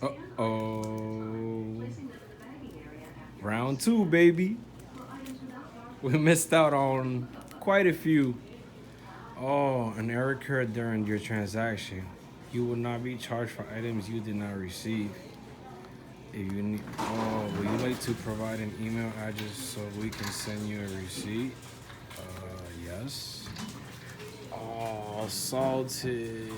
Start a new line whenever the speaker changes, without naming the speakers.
Uh-oh. Round two, baby. We missed out on quite a few. Oh, an error occurred during your transaction. You will not be charged for items you did not receive. If you need, would you like to provide an email address so we can send you a receipt? Yes. Oh, salted.